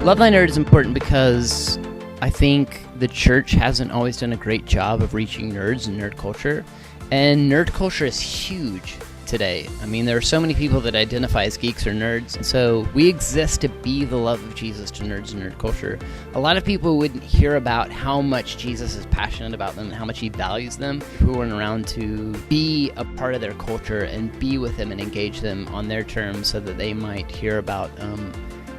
Love Thy Nerd is important because I think the church hasn't always done a great job of reaching nerds and nerd culture. And nerd culture is huge today. I mean, there are so many people that identify as geeks or nerds. And so we exist to be the love of Jesus to nerds and nerd culture. A lot of people wouldn't hear about how much Jesus is passionate about them and how much he values them who weren't around to be a part of their culture and be with them and engage them on their terms so that they might hear about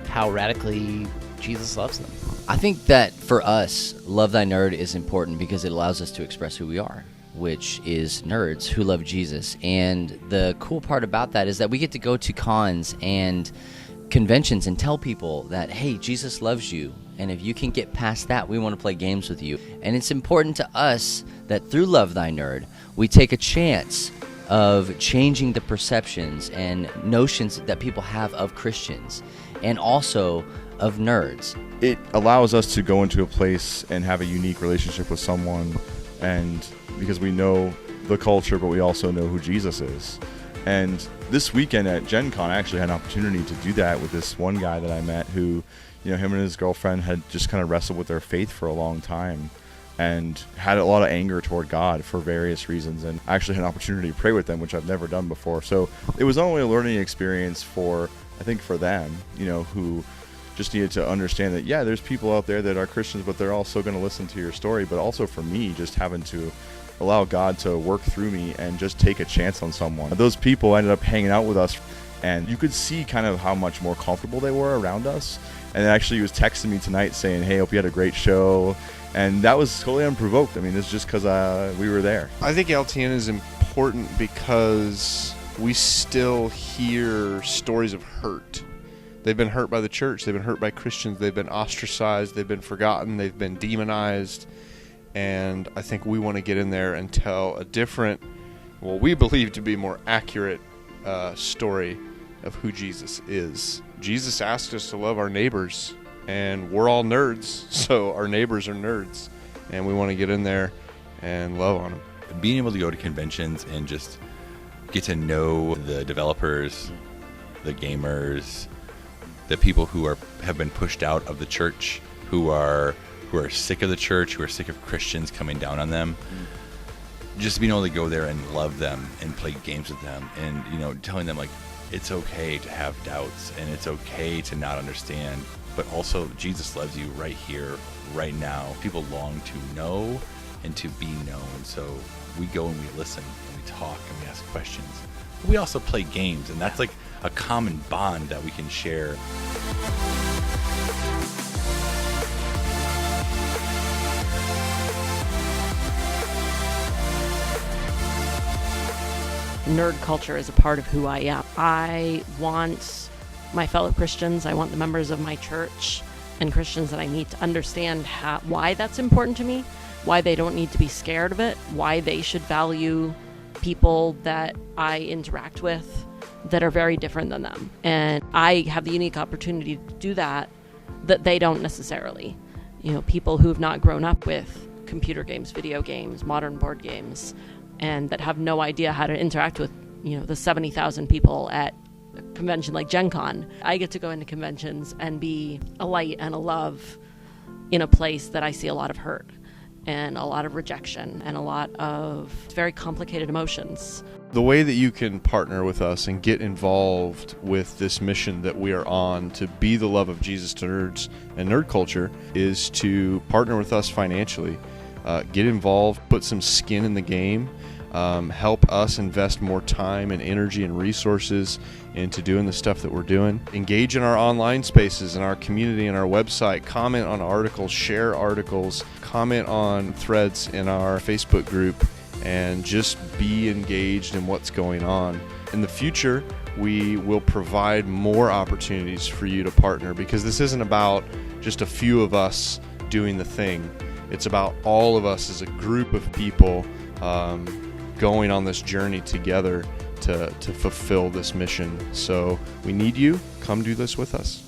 how radically Jesus loves them. I think that for us, Love Thy Nerd is important because it allows us to express who we are, which is nerds who love Jesus. And the cool part about that is that we get to go to cons and conventions and tell people that, hey, Jesus loves you. And if you can get past that, we want to play games with you. And it's important to us that through Love Thy Nerd, we take a chance of changing the perceptions and notions that people have of Christians and also of nerds. It allows us to go into a place and have a unique relationship with someone, and because we know the culture, but we also know who Jesus is. And this weekend at Gen Con, I actually had an opportunity to do that with this one guy that I met who, you know, him and his girlfriend had just kind of wrestled with their faith for a long time and had a lot of anger toward God for various reasons. And I actually had an opportunity to pray with them, which I've never done before. So it was not only a learning experience for, I think, for them, you know, who just needed to understand that, yeah, there's people out there that are Christians, but they're also going to listen to your story. But also for me, just having to allow God to work through me and just take a chance on someone. Those people ended up hanging out with us, and you could see kind of how much more comfortable they were around us. And actually he was texting me tonight saying, hey, hope you had a great show. And that was totally unprovoked. I mean, it's just because we were there. I think LTN is important because we still hear stories of hurt. They've been hurt by the church. They've been hurt by Christians. They've been ostracized. They've been forgotten. They've been demonized. And I think we want to get in there and tell a different, what we believe to be more accurate story of who Jesus is. Jesus asked us to love our neighbors, and we're all nerds, so our neighbors are nerds, and we want to get in there and love on them. Being able to go to conventions and just get to know the developers, the gamers, the people who have been pushed out of the church, who are sick of the church, who are sick of Christians coming down on them. Just being able to go there and love them and play games with them, and, you know, telling them, like, it's okay to have doubts and it's okay to not understand, but also Jesus loves you right here, right now. People long to know and to be known. So we go and we listen and we talk and we ask questions. We also play games, and that's like a common bond that we can share. Nerd culture is a part of who I am. I want my fellow Christians, I want the members of my church and Christians that I meet to understand why that's important to me, why they don't need to be scared of it, why they should value people that I interact with that are very different than them. And I have the unique opportunity to do that they don't necessarily. You know, people who have not grown up with computer games, video games, modern board games, and that have no idea how to interact with, you know, the 70,000 people at a convention like Gen Con. I get to go into conventions and be a light and a love in a place that I see a lot of hurt and a lot of rejection and a lot of very complicated emotions. The way that you can partner with us and get involved with this mission that we are on to be the love of Jesus to nerds and nerd culture is to partner with us financially. Get involved, put some skin in the game, help us invest more time and energy and resources into doing the stuff that we're doing. Engage in our online spaces, in our community, and our website. Comment on articles, share articles, comment on threads in our Facebook group, and just be engaged in what's going on. In the future, we will provide more opportunities for you to partner, because this isn't about just a few of us doing the thing. It's about all of us as a group of people going on this journey together to fulfill this mission. So we need you. Come do this with us.